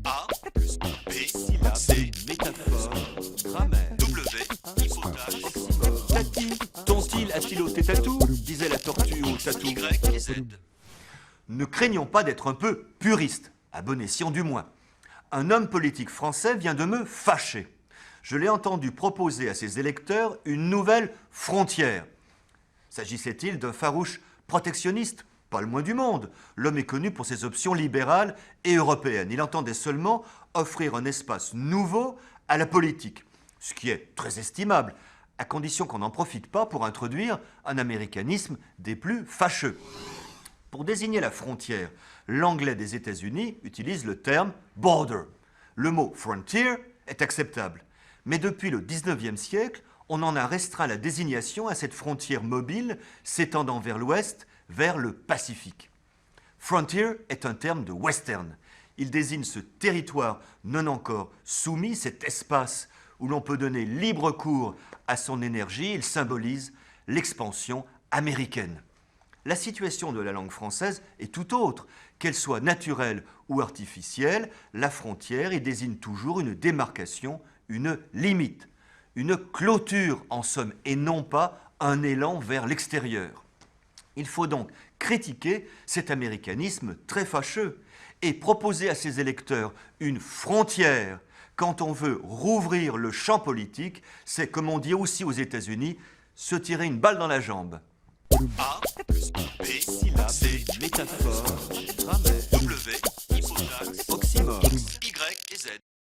A plus B, C, métaphore, grammaire, W, hypothèse, Tati, ton-il a-t-il ôté tatou disait la tortue au tatou. Y et Z. Ne craignons pas d'être un peu puriste, à bon escient du moins. Un homme politique français vient de me fâcher. Je l'ai entendu proposer à ses électeurs une nouvelle frontière. S'agissait-il d'un farouche protectionniste? Pas le moins du monde. L'homme est connu pour ses options libérales et européennes. Il entendait seulement offrir un espace nouveau à la politique, ce qui est très estimable, à condition qu'on n'en profite pas pour introduire un américanisme des plus fâcheux. Pour désigner la frontière, l'anglais des États-Unis utilise le terme border. Le mot frontier est acceptable. Mais depuis le 19e siècle, on en a restreint la désignation à cette frontière mobile s'étendant vers l'ouest, vers le Pacifique. Frontier est un terme de western. Il désigne ce territoire non encore soumis, cet espace où l'on peut donner libre cours à son énergie. Il symbolise l'expansion américaine. La situation de la langue française est tout autre. Qu'elle soit naturelle ou artificielle, la frontière y désigne toujours une démarcation, une limite, une clôture en somme, et non pas un élan vers l'extérieur. Il faut donc critiquer cet américanisme très fâcheux et proposer à ses électeurs une frontière. Quand on veut rouvrir le champ politique, c'est, comme on dit aussi aux États-Unis, se tirer une balle dans la jambe. A plus B, C, Métaphore, grammaire, W, hypothèse, oxymore. Y et Z.